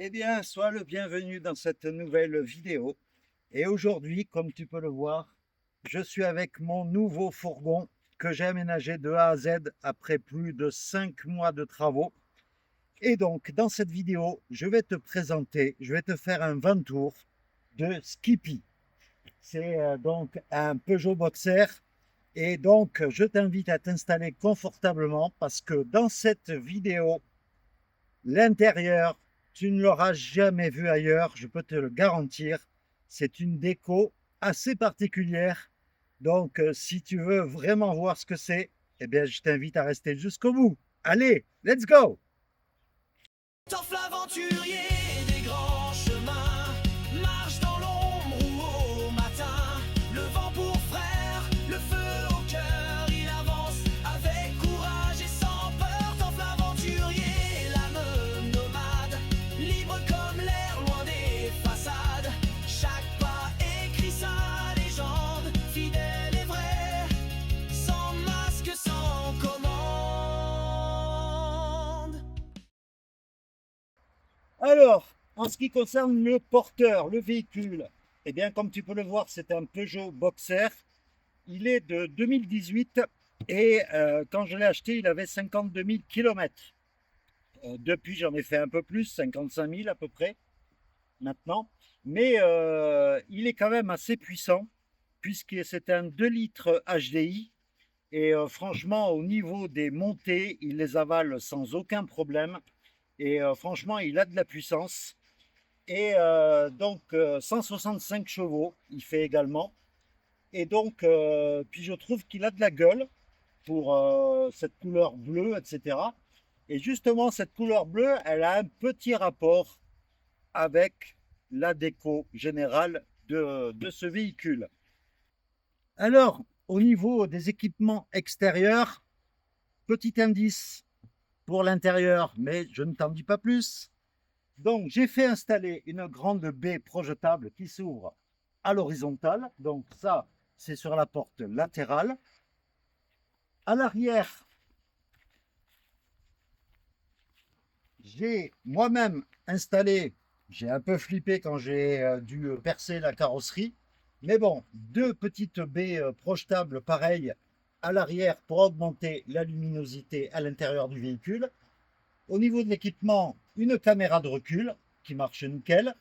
Eh bien, sois le bienvenu dans cette nouvelle vidéo. Et aujourd'hui, comme tu peux le voir, je suis avec mon nouveau fourgon que j'ai aménagé de A à Z après plus de 5 mois de travaux. Et donc, dans cette vidéo, je vais te présenter, je vais te faire un vent tour de Skippy. C'est donc un Peugeot Boxer. Et donc, je t'invite à t'installer confortablement parce que dans cette vidéo, l'intérieur, tu ne l'auras jamais vu ailleurs, je peux te le garantir. C'est une déco assez particulière. Donc, si tu veux vraiment voir ce que c'est, eh bien, je t'invite à rester jusqu'au bout. Allez, let's go! Torf l'aventurier des grands chemins, marche dans l'ombre ou au matin, le vent pour frère, le feu au cœur, il avance avec courage et sans peur. Torf l'aventurier, l'âme nomade, libre comme l'air, loin des façades, chaque pas écrit sa légende, fidèle et vrai, sans masque, sans commande. Alors, en ce qui concerne le porteur, le véhicule, eh bien, comme tu peux le voir, c'est un Peugeot Boxer. Il est de 2018 et quand je l'ai acheté, il avait 52 000 km. Depuis, j'en ai fait un peu plus, 55 000 à peu près maintenant. Mais il est quand même assez puissant puisque c'est un 2 litres HDI. Et franchement, au niveau des montées, il les avale sans aucun problème. Et franchement, il a de la puissance. Et donc 165 chevaux, il fait également. Et donc, puis je trouve qu'il a de la gueule pour cette couleur bleue, etc. Et justement, cette couleur bleue, elle a un petit rapport avec la déco générale de ce véhicule. Alors, au niveau des équipements extérieurs, petit indice pour l'intérieur, mais je ne t'en dis pas plus. Donc, j'ai fait installer une grande baie projetable qui s'ouvre à l'horizontale. Donc, ça, c'est sur la porte latérale. À l'arrière, j'ai moi-même installé, j'ai un peu flippé quand j'ai dû percer la carrosserie, mais bon, deux petites baies projetables pareilles à l'arrière pour augmenter la luminosité à l'intérieur du véhicule. Au niveau de l'équipement, une caméra de recul qui marche nickel.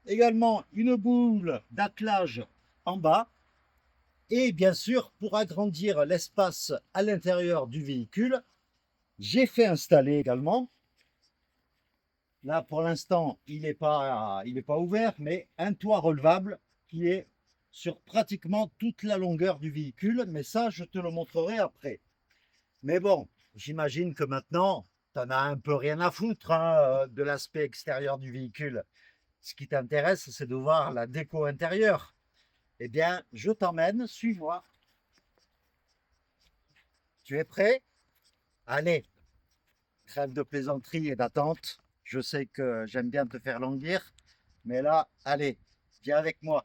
Également une boule d'attelage en bas. Et bien sûr, pour agrandir l'espace à l'intérieur du véhicule, j'ai fait installer également, là pour l'instant il n'est pas ouvert, mais un toit relevable qui est sur pratiquement toute la longueur du véhicule, mais ça je te le montrerai après. Mais bon, j'imagine que maintenant, tu en as un peu rien à foutre hein, de l'aspect extérieur du véhicule. Ce qui t'intéresse, c'est de voir la déco intérieure. Eh bien, je t'emmène, suis-moi. Tu es prêt? Allez, trêve de plaisanterie et d'attente. Je sais que j'aime bien te faire languir, mais là, allez, viens avec moi.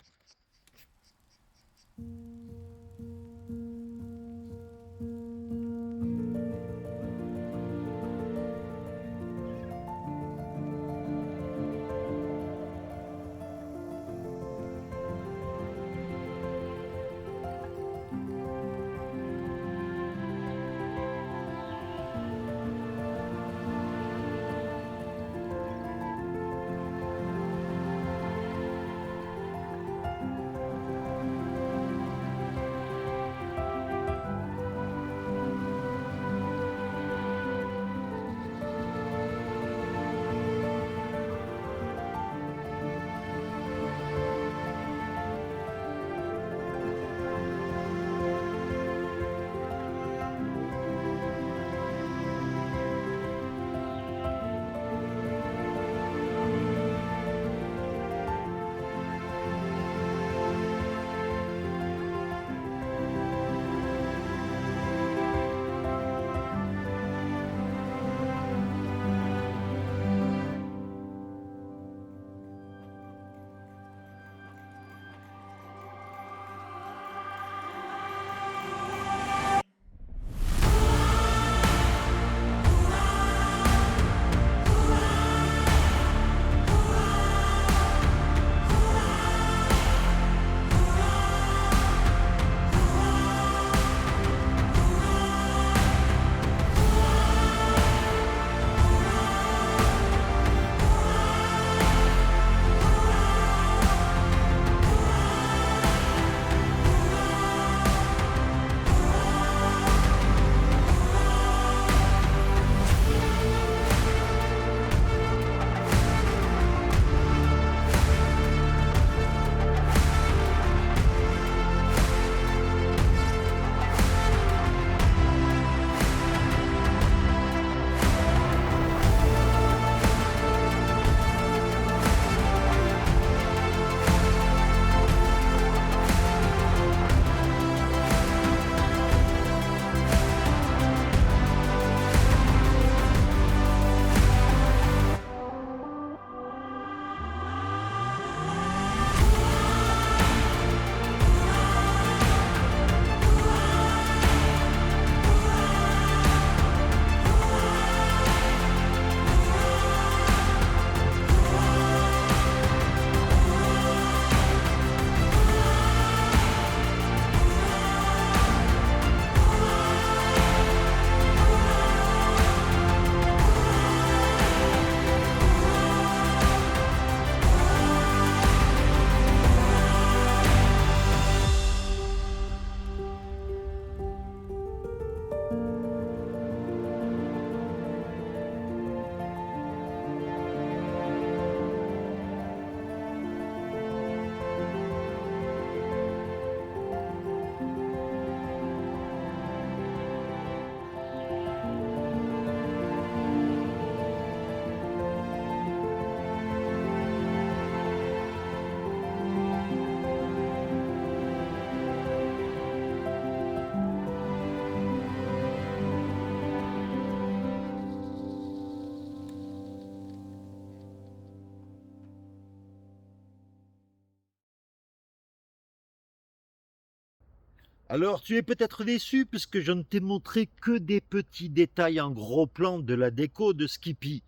Alors, tu es peut-être déçu puisque je ne t'ai montré que des petits détails en gros plan de la déco de Skippy.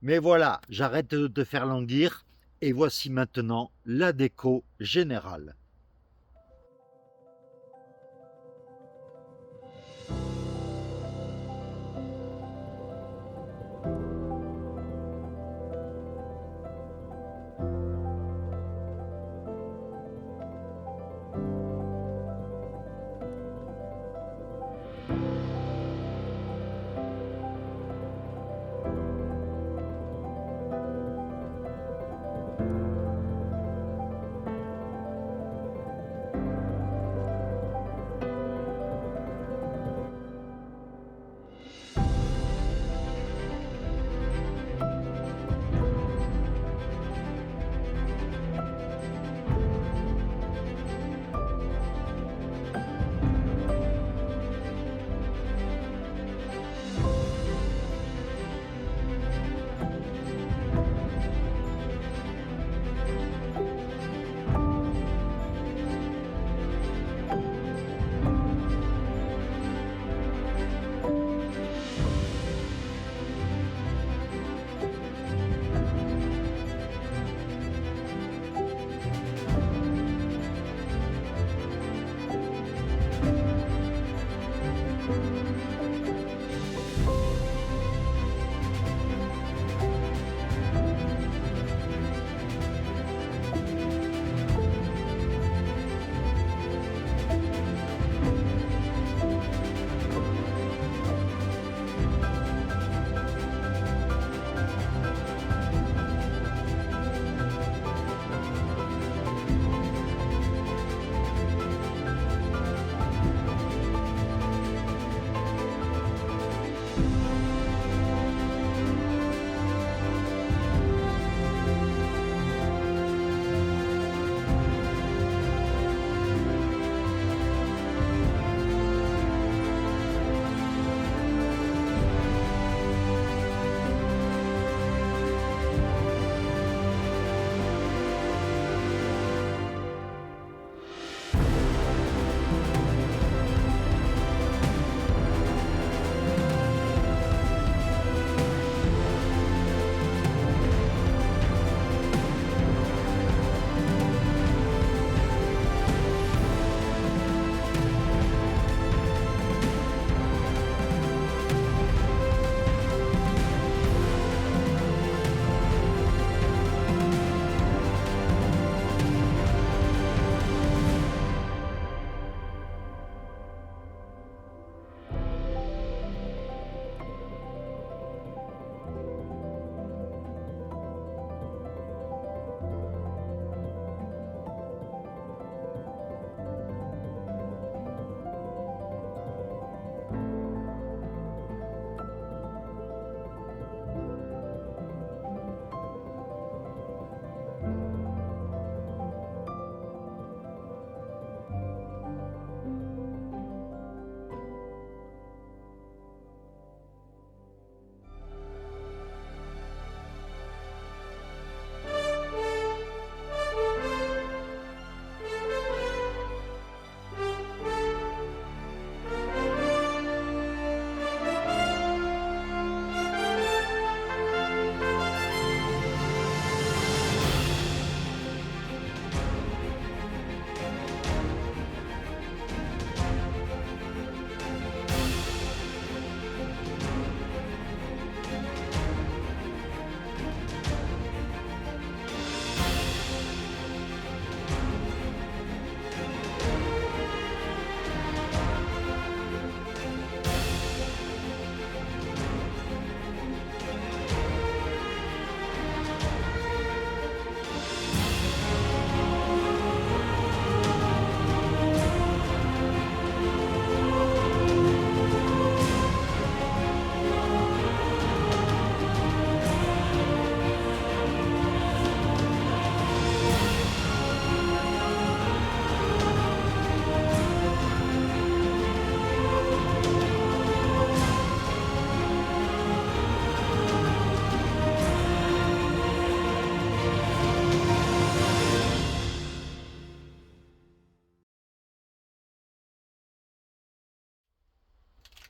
Mais voilà, j'arrête de te faire languir et voici maintenant la déco générale.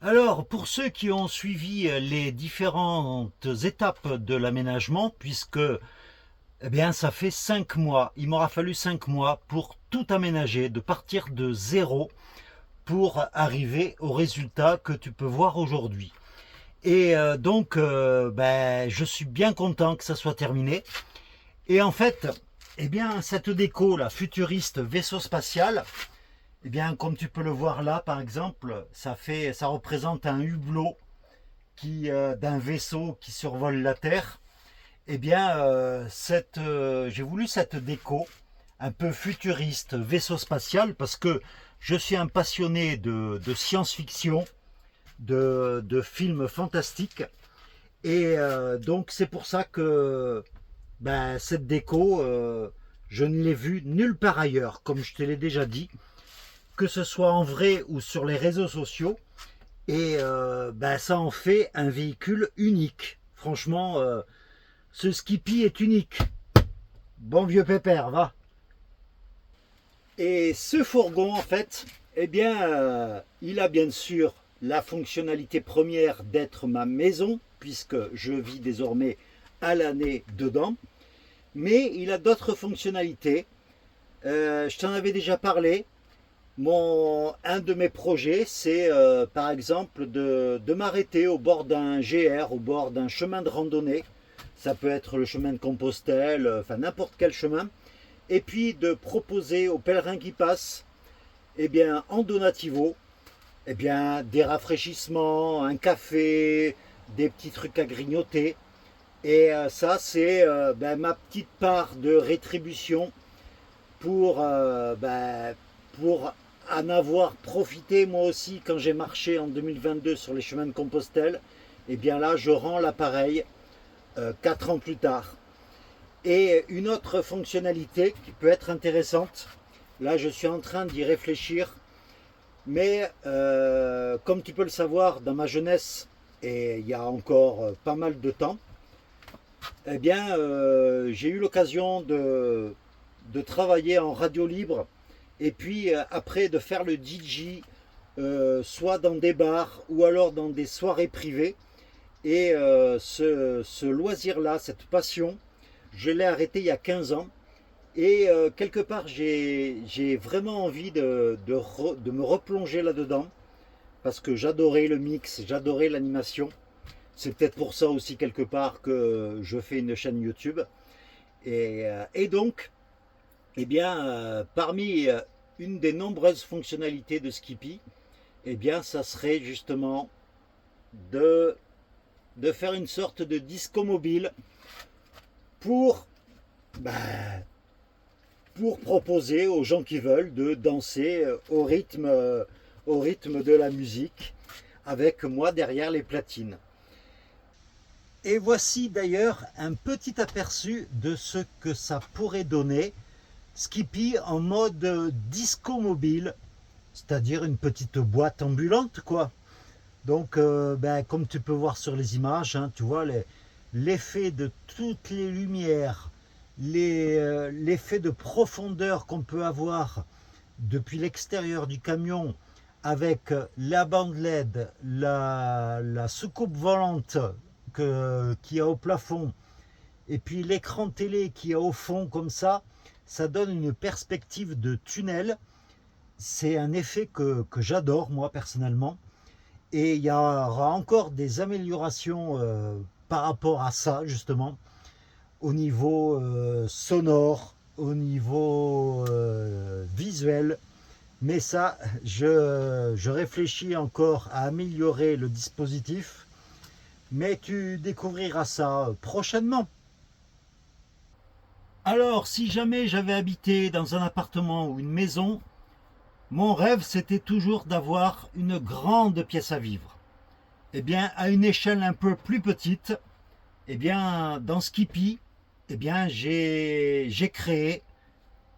Alors, pour ceux qui ont suivi les différentes étapes de l'aménagement, puisque eh bien, ça fait 5 mois, il m'aura fallu 5 mois pour tout aménager, de partir de zéro pour arriver au résultat que tu peux voir aujourd'hui. Et donc, je suis bien content que ça soit terminé. Et en fait, eh bien, cette déco, la futuriste vaisseau spatial, eh bien, comme tu peux le voir là, par exemple, ça représente un hublot d'un vaisseau qui survole la Terre. Eh bien, j'ai voulu cette déco un peu futuriste, vaisseau spatial, parce que je suis un passionné de science-fiction, de films fantastiques. Et donc, c'est pour ça que cette déco, je ne l'ai vue nulle part ailleurs, comme je te l'ai déjà dit, que ce soit en vrai ou sur les réseaux sociaux. Et ça en fait un véhicule unique. Franchement, ce Skippy est unique. Bon vieux pépère, va. Et ce fourgon, en fait, eh bien, il a bien sûr la fonctionnalité première d'être ma maison, puisque je vis désormais à l'année dedans. Mais il a d'autres fonctionnalités. Je t'en avais déjà parlé. Un de mes projets, c'est par exemple de m'arrêter au bord d'un GR, au bord d'un chemin de randonnée. Ça peut être le chemin de Compostelle, enfin n'importe quel chemin. Et puis de proposer aux pèlerins qui passent, eh bien, en donativo, eh bien, des rafraîchissements, un café, des petits trucs à grignoter. Et ça, c'est ma petite part de rétribution pour en avoir profité moi aussi quand j'ai marché en 2022 sur les chemins de Compostelle. Et bien là, je rends l'appareil 4 ans plus tard. Et une autre fonctionnalité qui peut être intéressante, là je suis en train d'y réfléchir, mais comme tu peux le savoir, dans ma jeunesse, et il y a encore pas mal de temps, eh bien j'ai eu l'occasion de travailler en radio libre et puis après de faire le DJ soit dans des bars ou alors dans des soirées privées. Et ce loisir-là, cette passion, je l'ai arrêté il y a 15 ans. Et quelque part, j'ai vraiment envie de me replonger là-dedans. Parce que j'adorais le mix, j'adorais l'animation. C'est peut-être pour ça aussi quelque part que je fais une chaîne YouTube. Et donc, eh bien, parmi une des nombreuses fonctionnalités de Skippy, eh bien, ça serait justement de faire une sorte de disco mobile pour proposer aux gens qui veulent de danser au rythme de la musique avec moi derrière les platines. Et voici d'ailleurs un petit aperçu de ce que ça pourrait donner Skippy en mode disco mobile, c'est-à-dire une petite boîte ambulante quoi. Donc comme tu peux voir sur les images, hein, tu vois l'effet de toutes les lumières, l'effet de profondeur qu'on peut avoir depuis l'extérieur du camion avec la bande LED, la soucoupe volante qu'il y a au plafond et puis l'écran télé qui est au fond comme ça donne une perspective de tunnel. C'est un effet que j'adore moi personnellement. Et il y aura encore des améliorations par rapport à ça, justement, au niveau sonore, au niveau visuel. Mais ça, je réfléchis encore à améliorer le dispositif. Mais tu découvriras ça prochainement. Alors, si jamais j'avais habité dans un appartement ou une maison, mon rêve, c'était toujours d'avoir une grande pièce à vivre. Eh bien, à une échelle un peu plus petite, eh bien, dans Skippy, eh bien, j'ai créé,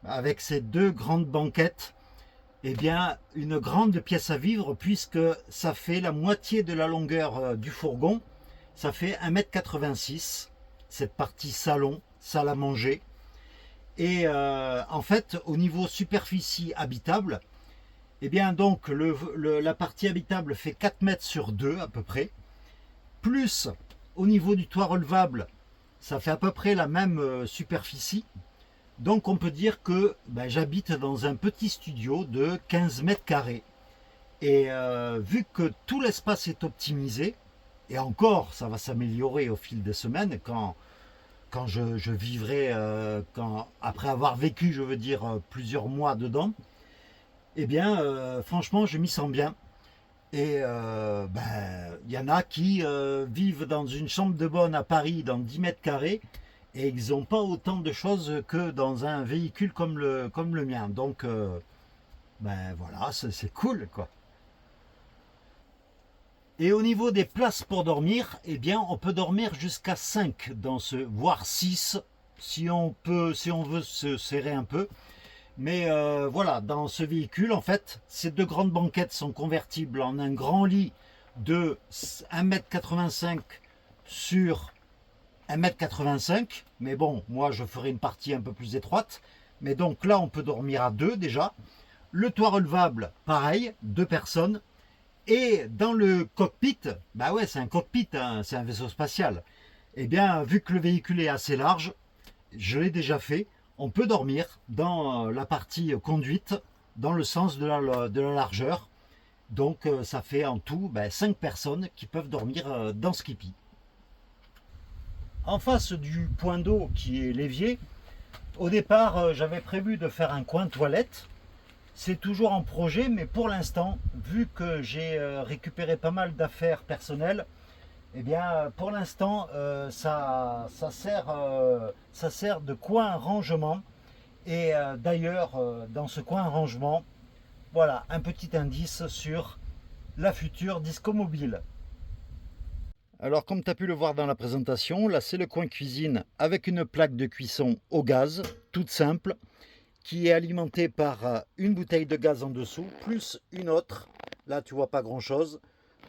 avec ces 2 grandes banquettes, eh bien, une grande pièce à vivre, puisque ça fait la moitié de la longueur du fourgon. Ça fait 1,86 m, cette partie salon, salle à manger. Et en fait, au niveau superficie habitable, Eh bien donc la partie habitable fait 4 mètres sur 2 à peu près. Plus au niveau du toit relevable, ça fait à peu près la même superficie. Donc on peut dire que j'habite dans un petit studio de 15 mètres carrés. Et vu que tout l'espace est optimisé, et encore ça va s'améliorer au fil des semaines quand je vivrai, après avoir vécu, je veux dire, plusieurs mois dedans, eh bien franchement je m'y sens bien. Et y en a qui vivent dans une chambre de bonne à Paris dans 10 mètres carrés et ils n'ont pas autant de choses que dans un véhicule comme le mien. Donc voilà, c'est cool quoi. Et au niveau des places pour dormir, eh bien on peut dormir jusqu'à 5 dans voire 6 si on veut se serrer un peu. Mais voilà, dans ce véhicule, en fait, ces deux grandes banquettes sont convertibles en un grand lit de 1,85 m sur 1,85 m. Mais bon, moi, je ferai une partie un peu plus étroite. Mais donc là, on peut dormir à deux déjà. Le toit relevable, pareil, 2 personnes. Et dans le cockpit, bah ouais, c'est un cockpit, hein, c'est un vaisseau spatial. Eh bien, vu que le véhicule est assez large, je l'ai déjà fait, on peut dormir dans la partie conduite, dans le sens de la largeur. Donc ça fait en tout 5 personnes qui peuvent dormir dans Skippy. En face du point d'eau qui est l'évier, au départ j'avais prévu de faire un coin toilette. C'est toujours en projet, mais pour l'instant, vu que j'ai récupéré pas mal d'affaires personnelles, eh bien, pour l'instant, ça sert de coin rangement. Et d'ailleurs, dans ce coin rangement, voilà un petit indice sur la future disco mobile. Alors, comme tu as pu le voir dans la présentation, là c'est le coin cuisine avec une plaque de cuisson au gaz, toute simple, qui est alimentée par une bouteille de gaz en dessous, plus une autre. Là, tu vois pas grand chose.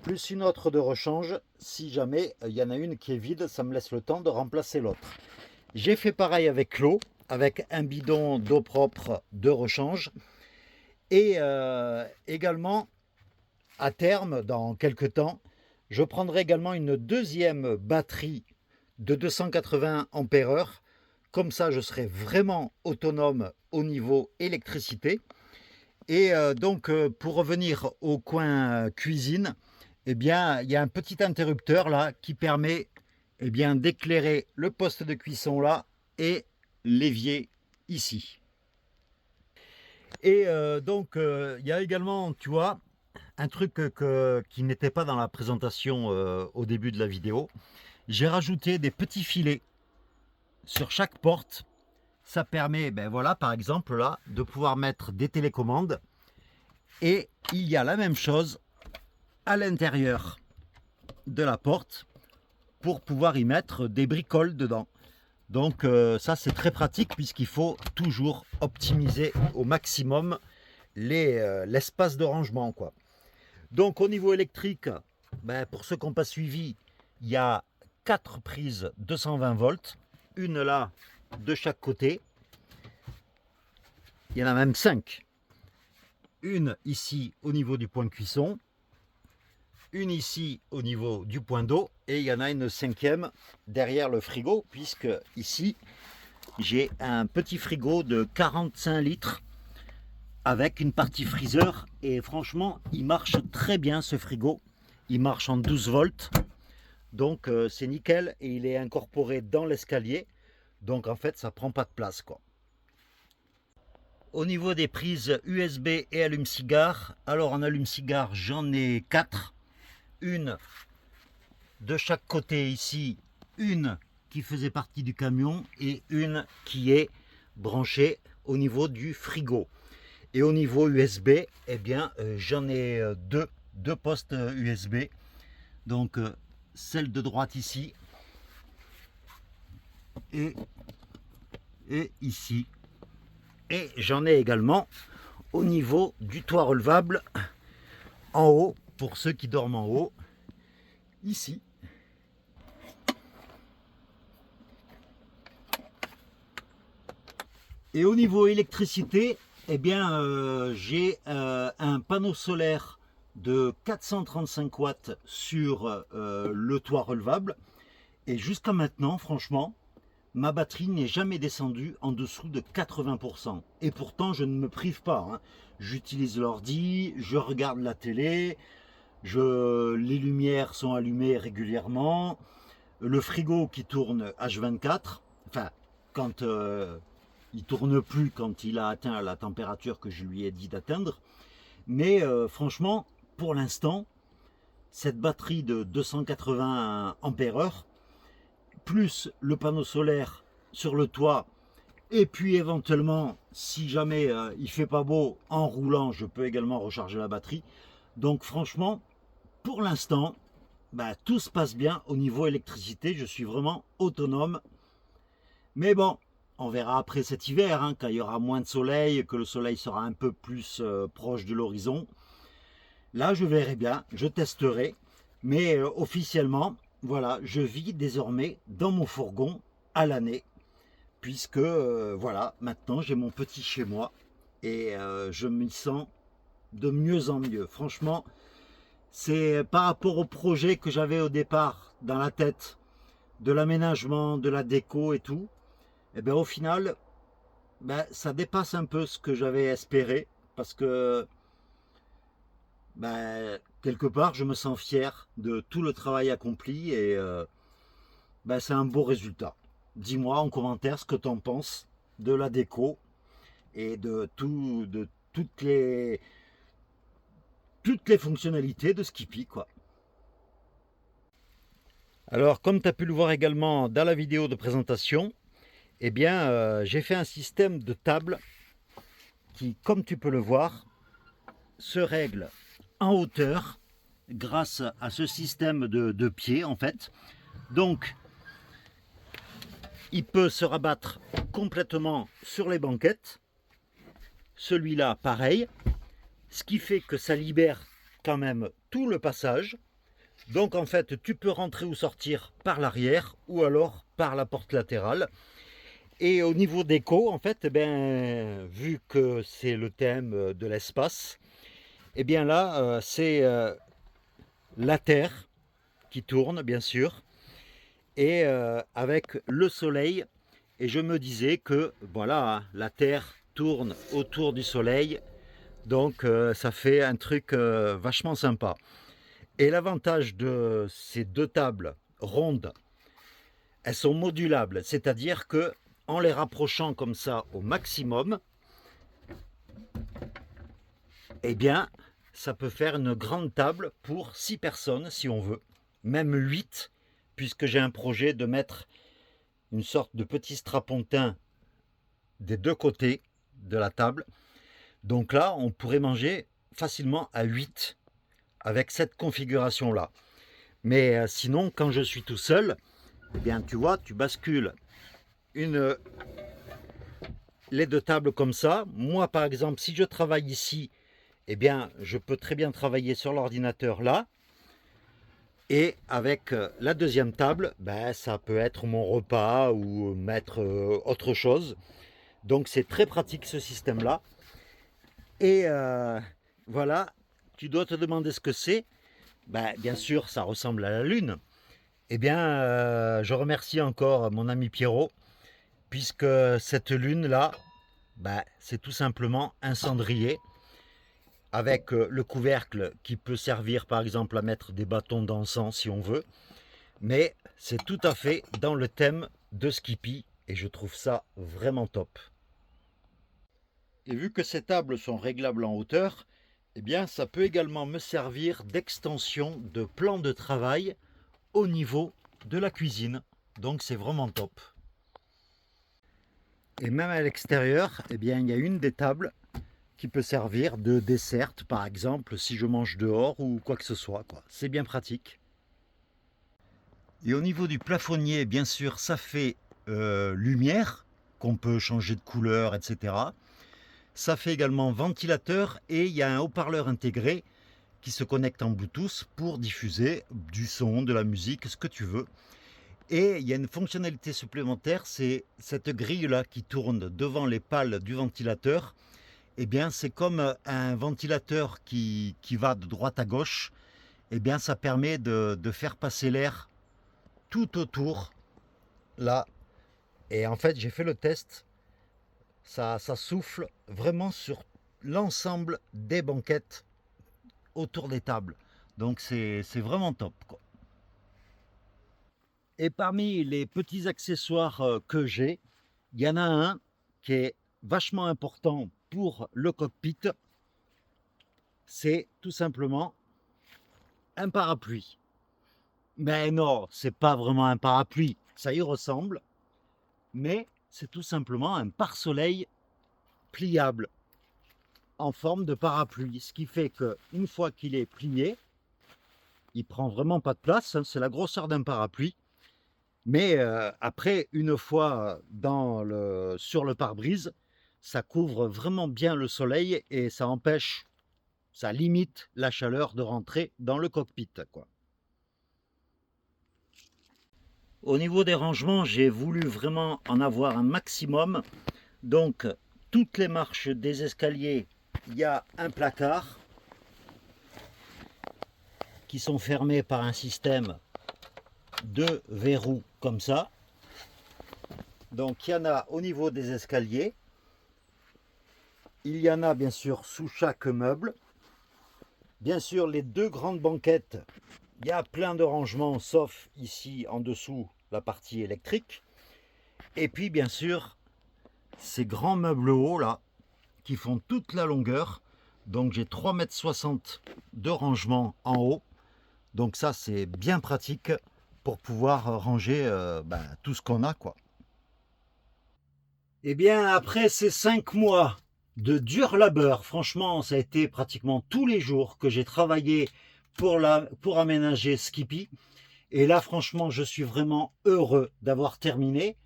Plus une autre de rechange, si jamais il y en a une qui est vide, ça me laisse le temps de remplacer l'autre. J'ai fait pareil avec l'eau, avec un bidon d'eau propre de rechange. Et également, à terme, dans quelques temps, je prendrai également une deuxième batterie de 280 ampères. Comme ça, je serai vraiment autonome au niveau électricité. Et donc, pour revenir au coin cuisine, eh bien, il y a un petit interrupteur là qui permet d'éclairer le poste de cuisson là et l'évier ici. Et il y a également, tu vois, un truc qui n'était pas dans la présentation au début de la vidéo. J'ai rajouté des petits filets sur chaque porte. Ça permet, voilà, par exemple là, de pouvoir mettre des télécommandes. Et il y a la même chose à l'intérieur de la porte pour pouvoir y mettre des bricoles dedans. Donc ça c'est très pratique puisqu'il faut toujours optimiser au maximum l'espace de rangement quoi. Donc au niveau électrique, pour ceux qui n'ont pas suivi, il y a 4 prises 220 volts, une là de chaque côté. Il y en a même 5. Une ici au niveau du point de cuisson, une ici au niveau du point d'eau et il y en a une 5e derrière le frigo puisque ici j'ai un petit frigo de 45 litres avec une partie freezer et franchement il marche très bien ce frigo. Il marche en 12 volts donc c'est nickel et il est incorporé dans l'escalier donc en fait ça prend pas de place quoi. Au niveau des prises USB et allume-cigare, alors en allume-cigare j'en ai 4. Une de chaque côté ici, une qui faisait partie du camion et une qui est branchée au niveau du frigo. Et au niveau USB, j'en ai deux postes USB. Donc celle de droite ici et ici. Et j'en ai également au niveau du toit relevable en haut, pour ceux qui dorment en haut, ici. Et au niveau électricité, Eh bien, j'ai un panneau solaire de 435 watts sur le toit relevable. Et jusqu'à maintenant, franchement, ma batterie n'est jamais descendue en dessous de 80%. Et pourtant, je ne me prive pas, hein. J'utilise l'ordi, je regarde la télé, les lumières sont allumées régulièrement, le frigo qui tourne H24, enfin, quand il tourne plus quand il a atteint la température que je lui ai dit d'atteindre. Mais franchement, pour l'instant, cette batterie de 280 ampères-heure, plus le panneau solaire sur le toit, et puis éventuellement, si jamais il fait pas beau, en roulant, je peux également recharger la batterie. Donc franchement, pour l'instant, bah, tout se passe bien au niveau électricité. Je suis vraiment autonome. Mais bon, on verra après cet hiver, hein, quand il y aura moins de soleil, que le soleil sera un peu plus proche de l'horizon. Là, je verrai bien, je testerai. Mais officiellement, voilà, je vis désormais dans mon fourgon à l'année. Puisque, voilà, maintenant j'ai mon petit chez moi. Et je m'y sens de mieux en mieux. Franchement, c'est par rapport au projet que j'avais au départ dans la tête, de l'aménagement, de la déco et tout, et bien au final, ben, ça dépasse un peu ce que j'avais espéré, parce que ben, quelque part, je me sens fier de tout le travail accompli et ben, c'est un beau résultat. Dis-moi en commentaire ce que tu en penses de la déco et de toutes les fonctionnalités de Skippy, quoi. Alors, comme tu as pu le voir également dans la vidéo de présentation, eh bien, j'ai fait un système de table qui, comme tu peux le voir, se règle en hauteur grâce à ce système de pieds, en fait. Donc, il peut se rabattre complètement sur les banquettes. Celui-là, pareil. Ce qui fait que ça libère quand même tout le passage. Donc en fait, tu peux rentrer ou sortir par l'arrière ou alors par la porte latérale. Et au niveau déco, en fait, eh bien, vu que c'est le thème de l'espace, eh bien là, c'est la Terre qui tourne, bien sûr, et avec le Soleil. Et je me disais que, voilà, la Terre tourne autour du Soleil. Donc ça fait un truc vachement sympa. Et l'avantage de ces deux tables rondes, elles sont modulables, c'est-à-dire que en les rapprochant comme ça au maximum, eh bien, ça peut faire une grande table pour 6 personnes si on veut, même 8, puisque j'ai un projet de mettre une sorte de petit strapontin des deux côtés de la table. Donc là, on pourrait manger facilement à 8 avec cette configuration-là. Mais sinon, quand je suis tout seul, eh bien, tu vois, tu bascules les deux tables comme ça. Moi, par exemple, si je travaille ici, eh bien, je peux très bien travailler sur l'ordinateur là. Et avec la deuxième table, ben, ça peut être mon repas ou mettre autre chose. Donc, c'est très pratique ce système-là. Et voilà, tu dois te demander ce que c'est. Ben, bien sûr, ça ressemble à la Lune. Eh bien, je remercie encore mon ami Pierrot, puisque cette Lune-là, ben, c'est tout simplement un cendrier, avec le couvercle qui peut servir par exemple à mettre des bâtons d'encens si on veut. Mais c'est tout à fait dans le thème de Skippy, et je trouve ça vraiment top. Et vu que ces tables sont réglables en hauteur, eh bien, ça peut également me servir d'extension de plan de travail au niveau de la cuisine. Donc c'est vraiment top. Et même à l'extérieur, eh bien, il y a une des tables qui peut servir de dessert, par exemple, si je mange dehors ou quoi que ce soit, quoi. C'est bien pratique. Et au niveau du plafonnier, bien sûr, ça fait lumière, qu'on peut changer de couleur, etc. Ça fait également ventilateur et il y a un haut-parleur intégré qui se connecte en Bluetooth pour diffuser du son, de la musique, ce que tu veux. Et il y a une fonctionnalité supplémentaire, c'est cette grille-là qui tourne devant les pales du ventilateur eh bien c'est comme un ventilateur qui va de droite à gauche. Eh bien ça permet de faire passer l'air tout autour, là. Et en fait j'ai fait le test, ça souffle vraiment sur l'ensemble des banquettes autour des tables. Donc c'est vraiment top, quoi. Et parmi les petits accessoires que j'ai, il y en a un qui est vachement important pour le cockpit. C'est tout simplement un parapluie. Mais non, c'est pas vraiment un parapluie, ça y ressemble, mais c'est tout simplement un pare-soleil pliable en forme de parapluie. Ce qui fait qu'une fois qu'il est plié, il prend vraiment pas de place, hein, c'est la grosseur d'un parapluie. Mais après, une fois sur le pare-brise, ça couvre vraiment bien le soleil et ça empêche, ça limite la chaleur de rentrer dans le cockpit, quoi. Au niveau des rangements, j'ai voulu vraiment en avoir un maximum. Donc, toutes les marches des escaliers, il y a un placard qui sont fermés par un système de verrous comme ça. Donc, il y en a au niveau des escaliers. Il y en a bien sûr sous chaque meuble. Bien sûr, les deux grandes banquettes, il y a plein de rangements, sauf ici en dessous, la partie électrique. Et puis, bien sûr, ces grands meubles hauts là, qui font toute la longueur. Donc, j'ai 3,60 m de rangement en haut. Donc, ça, c'est bien pratique pour pouvoir ranger tout ce qu'on a, quoi. Et bien, après ces 5 mois de dur labeur, franchement, ça a été pratiquement tous les jours que j'ai travaillé pour aménager Skippy. Et là, franchement, je suis vraiment heureux d'avoir terminé.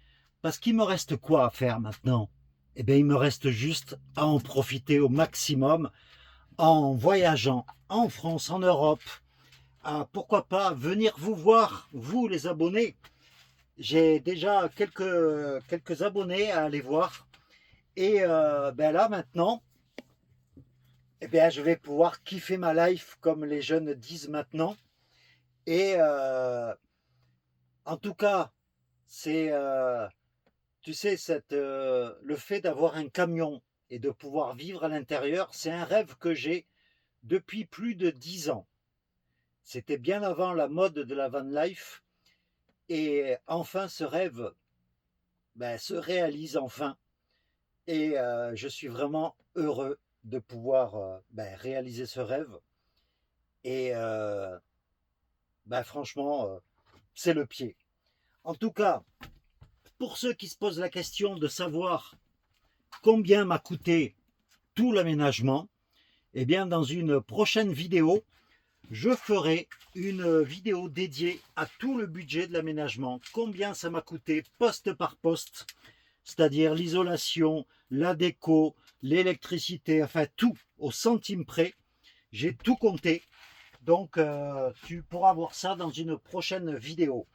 Parce qu'il me reste quoi à faire maintenant? Eh bien, il me reste juste à en profiter au maximum en voyageant en France, en Europe. Pourquoi pas venir vous voir, vous les abonnés. J'ai déjà quelques abonnés à aller voir. Et là maintenant, eh bien, je vais pouvoir kiffer ma life comme les jeunes disent maintenant. Et en tout cas, c'est, tu sais, le fait d'avoir un camion et de pouvoir vivre à l'intérieur, c'est un rêve que j'ai depuis plus de 10 ans. C'était bien avant la mode de la van life. Et enfin, ce rêve se réalise enfin. Et je suis vraiment heureux de pouvoir réaliser ce rêve. Et franchement, c'est le pied. En tout cas, pour ceux qui se posent la question de savoir combien m'a coûté tout l'aménagement, eh bien, dans une prochaine vidéo, je ferai une vidéo dédiée à tout le budget de l'aménagement. Combien ça m'a coûté poste par poste, c'est-à-dire l'isolation, la déco, l'électricité, enfin tout au centime près. J'ai tout compté. Donc, tu pourras voir ça dans une prochaine vidéo.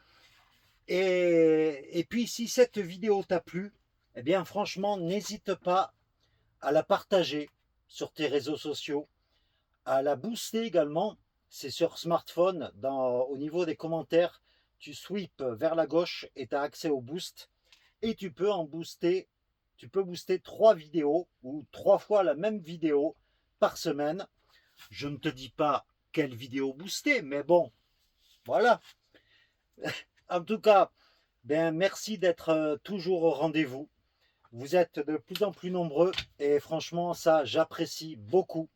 Et puis, si cette vidéo t'a plu, eh bien, franchement, n'hésite pas à la partager sur tes réseaux sociaux, à la booster également. C'est sur smartphone, au niveau des commentaires, tu sweeps vers la gauche et tu as accès au boost. Et tu peux booster 3 vidéos ou 3 fois la même vidéo par semaine. Je ne te dis pas quelle vidéo booster, mais bon, voilà. En tout cas, merci d'être toujours au rendez-vous. Vous êtes de plus en plus nombreux et franchement, ça, j'apprécie beaucoup.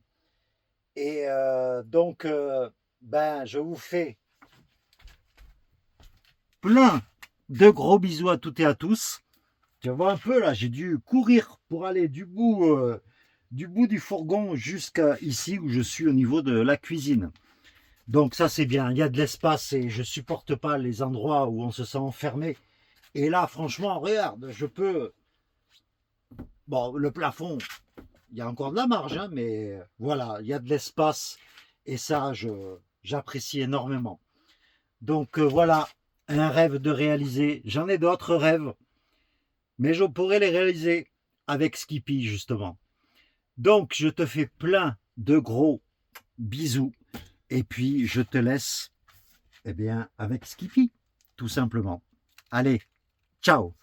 Et je vous fais plein de gros bisous à toutes et à tous. Tu vois un peu là, j'ai dû courir pour aller du bout du fourgon jusqu'à ici où je suis au niveau de la cuisine. Donc ça c'est bien, il y a de l'espace et je supporte pas les endroits où on se sent enfermé. Et là franchement, regarde, je peux... Bon, le plafond, il y a encore de la marge, hein, mais voilà, il y a de l'espace et ça, j'apprécie énormément. Donc voilà, un rêve de réaliser. J'en ai d'autres rêves, mais je pourrais les réaliser avec Skippy justement. Donc, je te fais plein de gros bisous. Et puis, je te laisse, eh bien, avec Skippy, tout simplement. Allez, ciao!